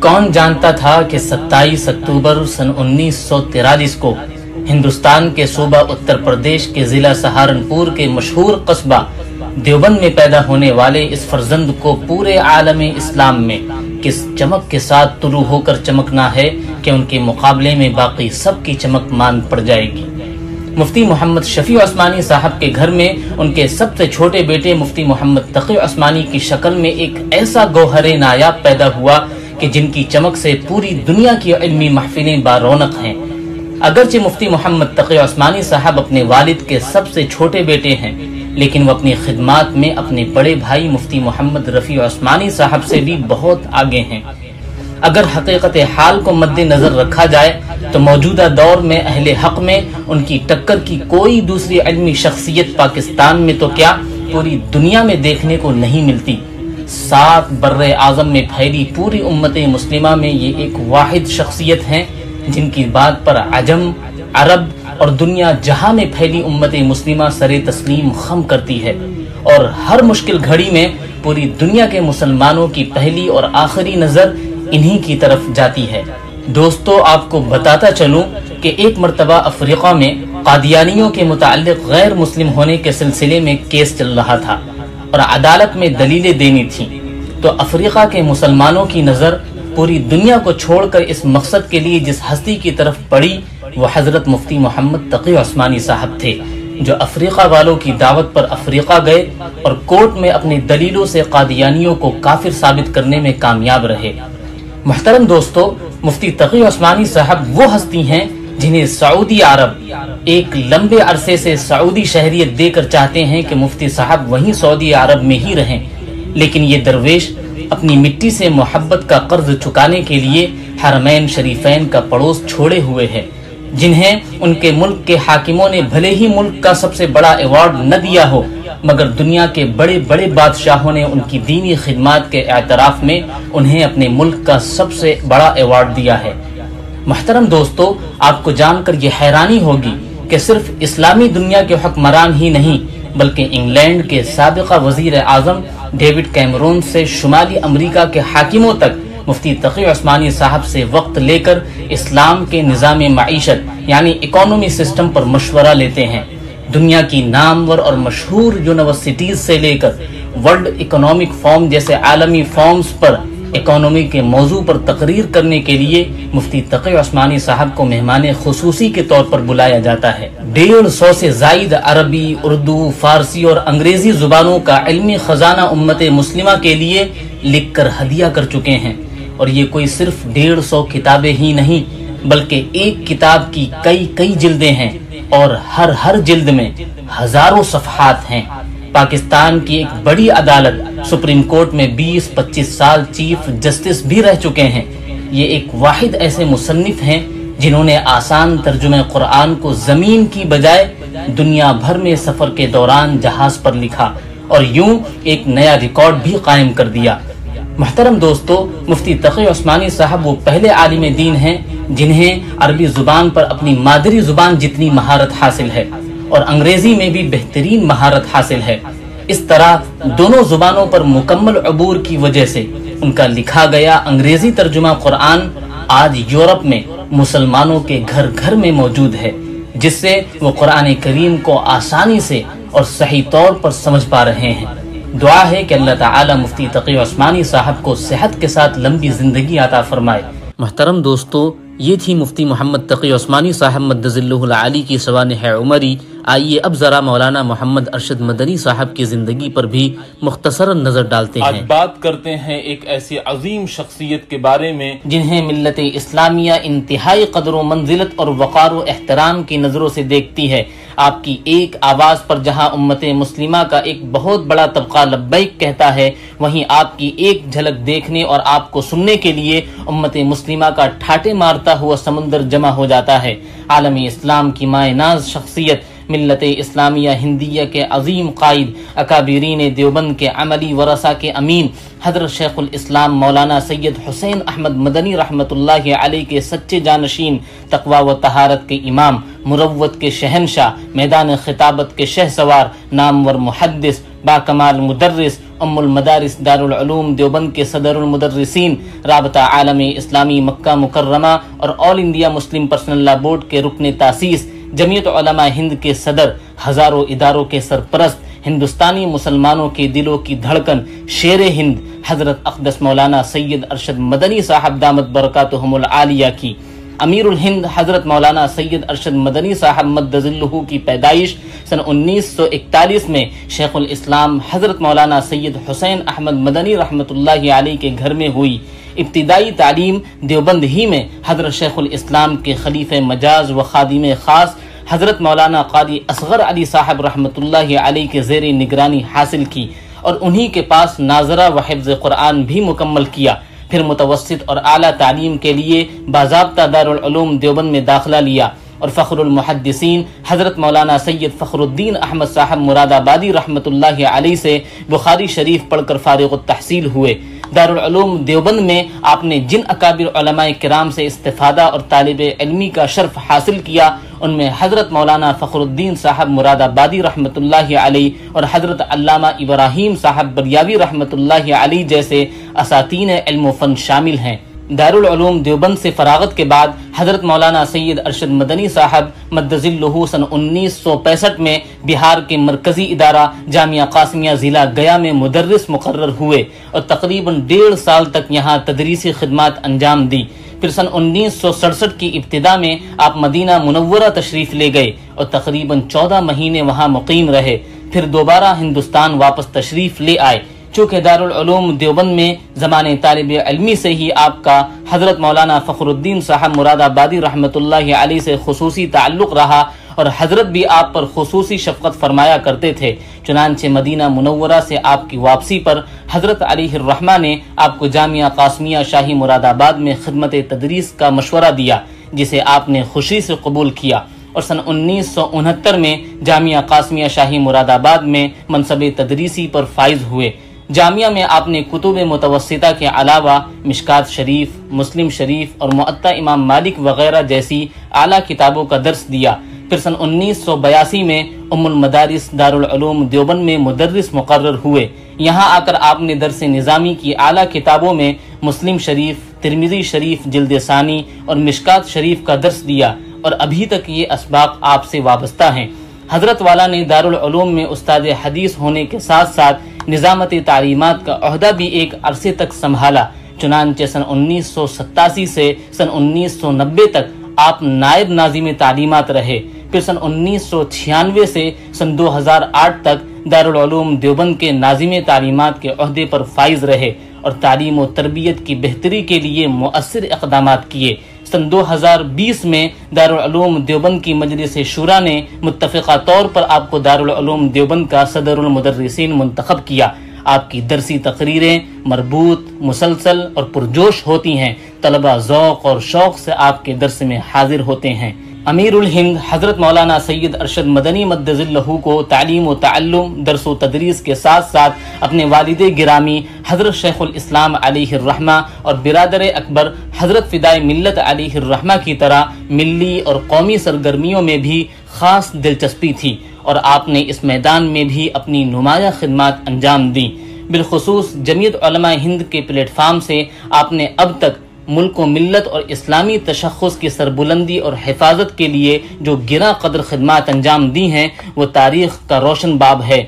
کون جانتا تھا کہ 27 اکتوبر سن 1943 کو ہندوستان کے صوبہ اتر پردیش کے ضلع سہارنپور کے مشہور قصبہ دیوبند میں پیدا ہونے والے اس فرزند کو پورے عالم اسلام میں کس چمک کے ساتھ طلوع ہو کر چمکنا ہے کہ ان کے مقابلے میں باقی سب کی چمک مان پڑ جائے گی۔ مفتی محمد شفیع عثمانی صاحب کے گھر میں ان کے سب سے چھوٹے بیٹے مفتی محمد تقی عثمانی کی شکل میں ایک ایسا گوہر نایاب پیدا ہوا کہ جن کی چمک سے پوری دنیا کی علمی محفلیں بارونق ہیں۔ اگرچہ مفتی محمد تقی عثمانی صاحب اپنے والد کے سب سے چھوٹے بیٹے ہیں، لیکن وہ اپنی خدمات میں اپنے بڑے بھائی مفتی محمد رفیع عثمانی صاحب سے بھی بہت آگے ہیں۔ اگر حقیقت حال کو مد نظر رکھا جائے تو موجودہ دور میں اہل حق میں ان کی ٹکر کی کوئی دوسری علمی شخصیت پاکستان میں تو کیا پوری دنیا میں دیکھنے کو نہیں ملتی۔ 7 بر اعظم میں پھیلی پوری امت مسلمہ میں یہ ایک واحد شخصیت ہیں جن کی بات پر عجم، عرب اور دنیا جہاں میں پھیلی امت مسلمہ سر تسلیم خم کرتی ہے، اور ہر مشکل گھڑی میں پوری دنیا کے مسلمانوں کی پہلی اور آخری نظر انہی کی طرف جاتی ہے۔ دوستو، آپ کو بتاتا چلوں کہ ایک مرتبہ افریقہ میں قادیانیوں کے متعلق غیر مسلم ہونے کے سلسلے میں کیس چل رہا تھا اور عدالت میں دلیلیں دینی تھیں، تو افریقہ کے مسلمانوں کی نظر پوری دنیا کو چھوڑ کر اس مقصد کے لیے جس ہستی کی طرف پڑی وہ حضرت مفتی محمد تقی عثمانی صاحب تھے، جو افریقہ والوں کی دعوت پر افریقہ گئے اور کورٹ میں اپنی دلیلوں سے قادیانیوں کو کافر ثابت کرنے میں کامیاب رہے۔ محترم دوستو، مفتی تقی عثمانی صاحب وہ ہستی ہیں جنہیں سعودی عرب ایک لمبے عرصے سے سعودی شہریت دے کر چاہتے ہیں کہ مفتی صاحب وہیں سعودی عرب میں ہی رہیں، لیکن یہ درویش اپنی مٹی سے محبت کا قرض چکانے کے لیے حرمین شریفین کا پڑوس چھوڑے ہوئے ہیں، جنہیں ان کے ملک کے حاکموں نے بھلے ہی ملک کا سب سے بڑا ایوارڈ نہ دیا ہو، مگر دنیا کے بڑے بڑے بادشاہوں نے ان کی دینی خدمات کے اعتراف میں انہیں اپنے ملک کا سب سے بڑا ایوارڈ دیا ہے۔ محترم دوستو، آپ کو جان کر یہ حیرانی ہوگی کہ صرف اسلامی دنیا کے حکمران ہی نہیں بلکہ انگلینڈ کے سابقہ وزیر اعظم ڈیوڈ کیمرون سے شمالی امریکہ کے حاکموں تک مفتی تقی عثمانی صاحب سے وقت لے کر اسلام کے نظام معیشت یعنی اکانومی سسٹم پر مشورہ لیتے ہیں۔ دنیا کی نامور اور مشہور یونیورسٹیز سے لے کر ورلڈ اکنامک فورم جیسے عالمی فورمز پر اکانومی کے موضوع پر تقریر کرنے کے لیے مفتی تقی عثمانی صاحب کو مہمان خصوصی کے طور پر بلایا جاتا ہے۔ 150 سے زائد عربی، اردو، فارسی اور انگریزی زبانوں کا علمی خزانہ امت مسلمہ کے لیے لکھ کر ہدیہ کر چکے ہیں، اور یہ کوئی صرف 150 کتابیں ہی نہیں بلکہ ایک کتاب کی کئی جلدیں ہیں، اور ہر جلد میں ہزاروں صفحات ہیں۔ پاکستان کی ایک بڑی عدالت سپریم کورٹ میں 20-25 سال چیف جسٹس بھی رہ چکے ہیں۔ یہ ایک واحد ایسے مصنف ہیں جنہوں نے آسان ترجمہ قرآن کو زمین کی بجائے دنیا بھر میں سفر کے دوران جہاز پر لکھا اور یوں ایک نیا ریکارڈ بھی قائم کر دیا۔ محترم دوستو، مفتی تقی عثمانی صاحب وہ پہلے عالم دین ہیں جنہیں عربی زبان پر اپنی مادری زبان جتنی مہارت حاصل ہے اور انگریزی میں بھی بہترین مہارت حاصل ہے۔ اس طرح دونوں زبانوں پر مکمل عبور کی وجہ سے ان کا لکھا گیا انگریزی ترجمہ قرآن آج یورپ میں مسلمانوں کے گھر میں موجود ہے، جس سے وہ قرآن کریم کو آسانی سے اور صحیح طور پر سمجھ پا رہے ہیں۔ دعا ہے کہ اللہ تعالی مفتی تقی عثمانی صاحب کو صحت کے ساتھ لمبی زندگی عطا فرمائے۔ محترم دوستو، یہ تھی مفتی محمد تقی عثمانی صاحب مدظ اللہ العالی کی سوانح عمری۔ آئیے اب ذرا مولانا محمد ارشد مدنی صاحب کی زندگی پر بھی مختصرا نظر ڈالتے ہیں۔ آج بات کرتے ہیں ایک ایسی عظیم شخصیت کے بارے میں جنہیں ملت اسلامیہ انتہائی قدر و منزلت اور وقار و احترام کی نظروں سے دیکھتی ہے۔ آپ کی ایک آواز پر جہاں امت مسلمہ کا ایک بہت بڑا طبقہ لبیک کہتا ہے، وہیں آپ کی ایک جھلک دیکھنے اور آپ کو سننے کے لیے امت مسلمہ کا ٹھاٹے مارتا ہوا سمندر جمع ہو جاتا ہے۔ عالم اسلام کی مائع ناز شخصیت، ملت اسلامیہ ہندیہ کے عظیم قائد، اکابرین دیوبند کے عملی ورثہ کے امین، حضرت شیخ الاسلام مولانا سید حسین احمد مدنی رحمۃ اللہ علیہ کے سچے جانشین، تقوی و طہارت کے امام، مروت کے شہنشاہ، میدان خطابت کے شہ سوار، نامور محدث، باکمال مدرس، ام المدارس دارالعلوم دیوبند کے صدر المدرسین، رابطہ عالم اسلامی مکہ مکرمہ اور آل انڈیا مسلم پرسنل لا بورڈ کے رکن تاسیس، جمعیت علماء ہند کے صدر، ہزاروں اداروں کے سرپرست، ہندوستانی مسلمانوں کے دلوں کی دھڑکن، شیر ہند حضرت اقدس مولانا سید ارشد مدنی صاحب دامت برکاتہم العالیہ کی، امیر الہند حضرت مولانا سید ارشد مدنی صاحب مد ظلہ کی پیدائش سن 1941 میں شیخ الاسلام حضرت مولانا سید حسین احمد مدنی رحمۃ اللہ علیہ کے گھر میں ہوئی۔ ابتدائی تعلیم دیوبند ہی میں حضرت شیخ الاسلام کے خلیفہ مجاز و خادم خاص حضرت مولانا قاری اصغر علی صاحب رحمۃ اللہ علیہ کے زیر نگرانی حاصل کی اور انہی کے پاس ناظرہ و حفظ قرآن بھی مکمل کیا۔ پھر متوسط اور اعلیٰ تعلیم کے لیے باضابطہ دارالعلوم دیوبند میں داخلہ لیا اور فخر المحدثین حضرت مولانا سید فخر الدین احمد صاحب مراد آبادی رحمۃ اللہ علیہ سے بخاری شریف پڑھ کر فارغ التحصیل ہوئے۔ دارالعلوم دیوبند میں آپ نے جن اکابر علماء کرام سے استفادہ اور طالب علمی کا شرف حاصل کیا، ان میں حضرت مولانا فخر الدین صاحب مراد آبادی رحمۃ اللہ علیہ اور حضرت علامہ ابراہیم صاحب بریاوی رحمۃ اللہ علیہ جیسے اساتین علم و فن شامل ہیں۔ دارالعلوم دیوبند سے فراغت کے بعد حضرت مولانا سید ارشد مدنی صاحب مد ظلہ سن 1965 میں بہار کے مرکزی ادارہ جامعہ قاسمیہ ضلع گیا میں مدرس مقرر ہوئے اور تقریباً 1.5 سال تک یہاں تدریسی خدمات انجام دی۔ پھر سن 1967 کی ابتدا میں آپ مدینہ منورہ تشریف لے گئے اور تقریباً 14 مہینے وہاں مقیم رہے، پھر دوبارہ ہندوستان واپس تشریف لے آئے۔ چونکہ دارالعلوم دیوبند میں زمانے طالب علمی سے ہی آپ کا حضرت مولانا فخر الدین صاحب مراد آبادی رحمۃ اللہ علیہ سے خصوصی تعلق رہا اور حضرت بھی آپ پر خصوصی شفقت فرمایا کرتے تھے، چنانچہ مدینہ منورہ سے آپ کی واپسی پر حضرت علیہ الرحمہ نے آپ کو جامعہ قاسمیہ شاہی مراد آباد میں خدمت تدریس کا مشورہ دیا، جسے آپ نے خوشی سے قبول کیا اور سن 1969 میں جامعہ قاسمیہ شاہی مراد آباد میں منصب تدریسی پر فائز ہوئے۔ جامعہ میں آپ نے کتب متوسطہ کے علاوہ مشکات شریف، مسلم شریف اور معطا امام مالک وغیرہ جیسی اعلیٰ کتابوں کا درس دیا۔ پھر سن 1982 میں ام المدارس دارالعلوم دیوبند میں مدرس مقرر ہوئے۔ یہاں آ کر آپ نے درس نظامی کی اعلیٰ کتابوں میں مسلم شریف، ترمذی شریف جلد ثانی اور مشکات شریف کا درس دیا اور ابھی تک یہ اسباق آپ سے وابستہ ہیں۔ حضرت والا نے دارالعلوم میں استاد حدیث ہونے کے ساتھ ساتھ نظامت تعلیمات کا عہدہ بھی ایک عرصے تک سنبھالا، چنانچہ سن 1987 سے سن 1990 تک آپ نائب ناظم تعلیمات رہے۔ پھر سن 1996 سے سن 2008 تک دارالعلوم دیوبند کے ناظم تعلیمات کے عہدے پر فائز رہے اور تعلیم و تربیت کی بہتری کے لیے مؤثر اقدامات کیے۔ سن 2020 میں دارالعلوم دیوبند کی مجلس شورا نے متفقہ طور پر آپ کو دارالعلوم دیوبند کا صدر المدرسین منتخب کیا۔ آپ کی درسی تقریریں مربوط، مسلسل اور پرجوش ہوتی ہیں، طلبہ ذوق اور شوق سے آپ کے درس میں حاضر ہوتے ہیں۔ امیر الہند حضرت مولانا سید ارشد مدنی مد ظلہ کو تعلیم و تعلم، درس و تدریس کے ساتھ ساتھ اپنے والد گرامی حضرت شیخ الاسلام علیہ الرحمہ اور برادر اکبر حضرت فدائے ملت علیہ الرحمہ کی طرح ملی اور قومی سرگرمیوں میں بھی خاص دلچسپی تھی اور آپ نے اس میدان میں بھی اپنی نمایاں خدمات انجام دیں۔ بالخصوص جمعیت علماء ہند کے پلیٹ فارم سے آپ نے اب تک ملک و ملت اور اسلامی تشخص کی سربلندی اور حفاظت کے لیے جو گراں قدر خدمات انجام دی ہیں وہ تاریخ کا روشن باب ہے۔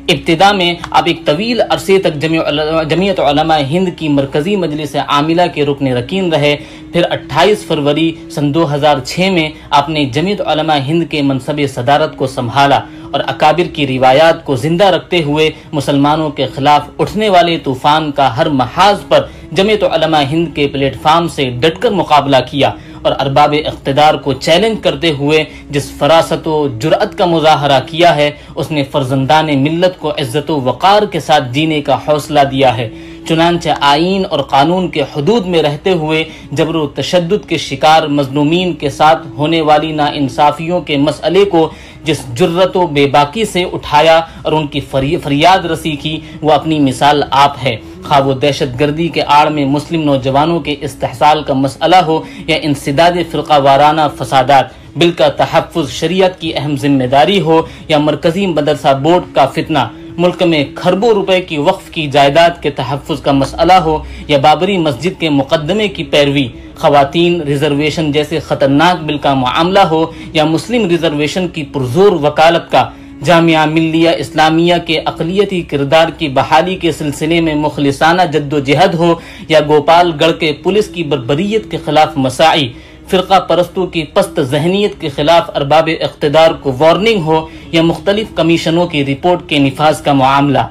ابتدا میں آپ ایک طویل عرصے تک جمعیت علماء ہند کی مرکزی مجلس عاملہ کے رکن رکین رہے۔ پھر 28 فروری سن 2006 میں آپ نے جمعیت علماء ہند کے منصب صدارت کو سنبھالا اور اکابر کی روایات کو زندہ رکھتے ہوئے مسلمانوں کے خلاف اٹھنے والے طوفان کا ہر محاذ پر جمعیت علماء ہند کے پلیٹ فارم سے ڈٹ کر مقابلہ کیا اور ارباب اقتدار کو چیلنج کرتے ہوئے جس فراست و جرأت کا مظاہرہ کیا ہے، اس نے فرزندان ملت کو عزت و وقار کے ساتھ جینے کا حوصلہ دیا ہے۔ چنانچہ آئین اور قانون کے حدود میں رہتے ہوئے جبر و تشدد کے شکار مظلومین کے ساتھ ہونے والی ناانصافیوں کے مسئلے کو جس جرأت و بے باکی سے اٹھایا اور ان کی فریاد رسی کی، وہ اپنی مثال آپ ہے۔ خواہ وہ دہشت گردی کے آڑ میں مسلم نوجوانوں کے استحصال کا مسئلہ ہو یا انسداد فرقہ وارانہ فسادات، بل کا تحفظ شریعت کی اہم ذمہ داری ہو یا مرکزی مدرسہ بورڈ کا فتنہ، ملک میں کھربوں روپے کی وقف کی جائیداد کے تحفظ کا مسئلہ ہو یا بابری مسجد کے مقدمے کی پیروی، خواتین ریزرویشن جیسے خطرناک بل کا معاملہ ہو یا مسلم ریزرویشن کی پرزور وکالت کا، جامعہ ملیہ اسلامیہ کے اقلیتی کردار کی بحالی کے سلسلے میں مخلصانہ جد و جہد ہو یا گوپال گڑھ کے پولیس کی بربریت کے خلاف مساعی، فرقہ پرستوں کی پست ذہنیت کے خلاف ارباب اقتدار کو وارننگ ہو یا مختلف کمیشنوں کی رپورٹ کے نفاذ کا معاملہ،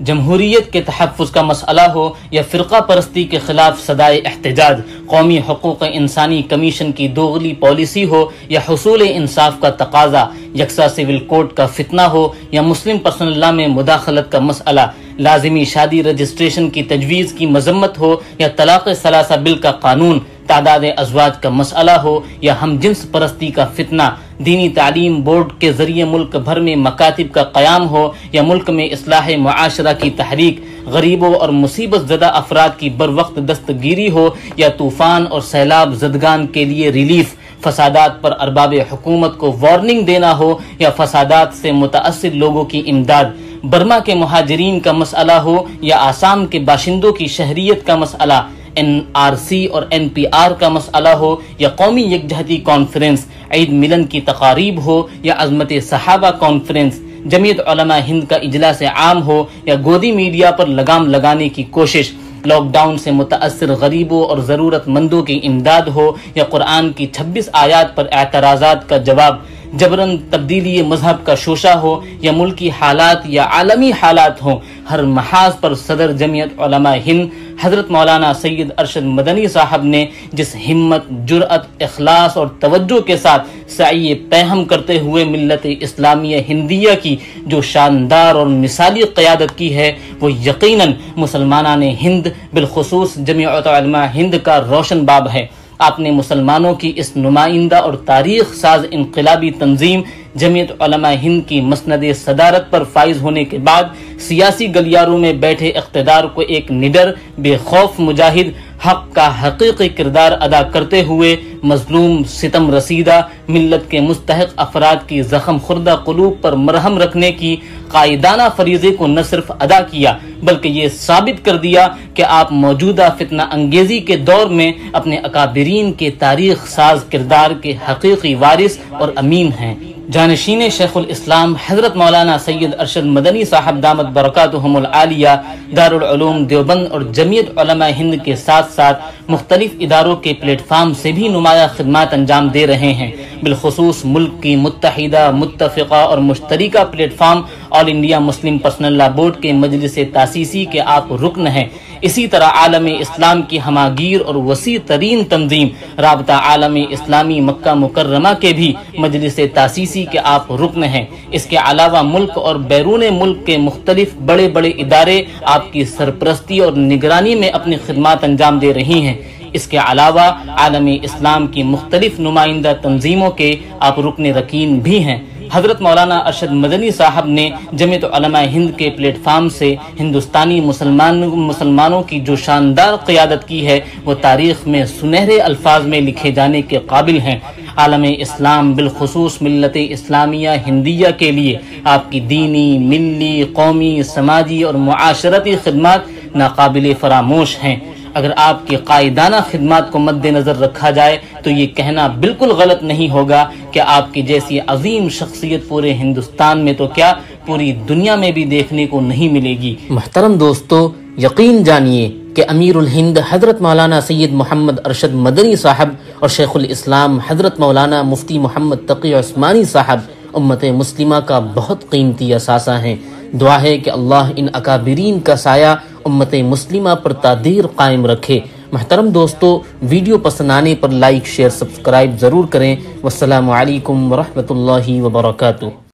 جمہوریت کے تحفظ کا مسئلہ ہو یا فرقہ پرستی کے خلاف صدائے احتجاج، قومی حقوق انسانی کمیشن کی دوغلی پالیسی ہو یا حصول انصاف کا تقاضا، یکساں سول کوڈ کا فتنہ ہو یا مسلم پرسنل لا میں مداخلت کا مسئلہ، لازمی شادی رجسٹریشن کی تجویز کی مذمت ہو یا طلاق ثلاثہ بل کا قانون، تعداد ازواج کا مسئلہ ہو یا ہم جنس پرستی کا فتنہ، دینی تعلیم بورڈ کے ذریعے ملک بھر میں مکاتب کا قیام ہو یا ملک میں اصلاح معاشرہ کی تحریک، غریبوں اور مصیبت زدہ افراد کی بروقت دستگیری ہو یا طوفان اور سیلاب زدگان کے لیے ریلیف، فسادات پر ارباب حکومت کو وارننگ دینا ہو یا فسادات سے متاثر لوگوں کی امداد، برما کے مہاجرین کا مسئلہ ہو یا آسام کے باشندوں کی شہریت کا مسئلہ، NRC اور NPR کا مسئلہ ہو یا قومی یکجہتی کانفرنس، عید ملن کی تقاریب ہو یا عظمت صحابہ کانفرنس، جمعیت علماء ہند کا اجلاس عام ہو یا گودی میڈیا پر لگام لگانے کی کوشش، لاک ڈاؤن سے متاثر غریبوں اور ضرورت مندوں کی امداد ہو یا قرآن کی 26 آیات پر اعتراضات کا جواب، جبرن تبدیلی مذہب کا شوشہ ہو یا ملکی حالات یا عالمی حالات ہوں، ہر محاذ پر صدر جمعیت علماء ہند حضرت مولانا سید ارشد مدنی صاحب نے جس ہمت، جرأت، اخلاص اور توجہ کے ساتھ سعی پیہم کرتے ہوئے ملت اسلامیہ ہندیہ کی جو شاندار اور مثالی قیادت کی ہے، وہ یقیناً مسلمانان ہند بالخصوص جمعیت علماء ہند کا روشن باب ہے۔ آپ نے مسلمانوں کی اس نمائندہ اور تاریخ ساز انقلابی تنظیم جمعیت علماء ہند کی مسند صدارت پر فائز ہونے کے بعد سیاسی گلیاروں میں بیٹھے اقتدار کو ایک نڈر، بے خوف مجاہد، حق کا حقیقی کردار ادا کرتے ہوئے مظلوم، ستم رسیدہ ملت کے مستحق افراد کی زخم خوردہ قلوب پر مرہم رکھنے کی قائدانہ فریضے کو نہ صرف ادا کیا بلکہ یہ ثابت کر دیا کہ آپ موجودہ فتنہ انگیزی کے دور میں اپنے اکابرین کے تاریخ ساز کردار کے حقیقی وارث اور امین ہیں۔ جانشین شیخ الاسلام حضرت مولانا سید ارشد مدنی صاحب دامت برکاتہم العالیہ دارالعلوم دیوبند اور جمعیت علماء ہند کے ساتھ ساتھ مختلف اداروں کے پلیٹ فارم سے بھی نمایاں خدمات انجام دے رہے ہیں، بالخصوص ملک کی متحدہ، متفقہ اور مشترکہ پلیٹ فارم آل انڈیا مسلم پرسنل لا بورڈ کے مجلس تاسیسی کے آپ رکن ہیں۔ اسی طرح عالم اسلام کی ہماگیر اور وسیع ترین تنظیم رابطہ عالم اسلامی مکہ مکرمہ کے بھی مجلس تاسیسی کے آپ رکن ہیں۔ اس کے علاوہ ملک اور بیرون ملک کے مختلف بڑے بڑے ادارے آپ کی سرپرستی اور نگرانی میں اپنی خدمات انجام دے رہی ہیں۔ اس کے علاوہ عالم اسلام کی مختلف نمائندہ تنظیموں کے آپ رکن رکین بھی ہیں۔ حضرت مولانا ارشد مدنی صاحب نے جمعیت علماء ہند کے پلیٹ فارم سے ہندوستانی مسلمانوں کی جو شاندار قیادت کی ہے وہ تاریخ میں سنہرے الفاظ میں لکھے جانے کے قابل ہیں۔ عالم اسلام بالخصوص ملت اسلامیہ ہندیہ کے لیے آپ کی دینی، ملی، قومی، سماجی اور معاشرتی خدمات ناقابل فراموش ہیں۔ اگر آپ کی قائدانہ خدمات کو مد نظر رکھا جائے تو یہ کہنا بالکل غلط نہیں ہوگا کہ آپ کی جیسی عظیم شخصیت پورے ہندوستان میں تو کیا پوری دنیا میں بھی دیکھنے کو نہیں ملے گی۔ محترم دوستو، یقین جانیے کہ امیر الہند حضرت مولانا سید محمد ارشد مدنی صاحب اور شیخ الاسلام حضرت مولانا مفتی محمد تقی عثمانی صاحب امت مسلمہ کا بہت قیمتی اثاثہ ہیں۔ دعا ہے کہ اللہ ان اکابرین کا سایہ امت مسلمہ پر تادیر قائم رکھے۔ محترم دوستو، ویڈیو پسند آنے پر لائک، شیئر، سبسکرائب ضرور کریں۔ والسلام علیکم ورحمۃ اللہ وبرکاتہ۔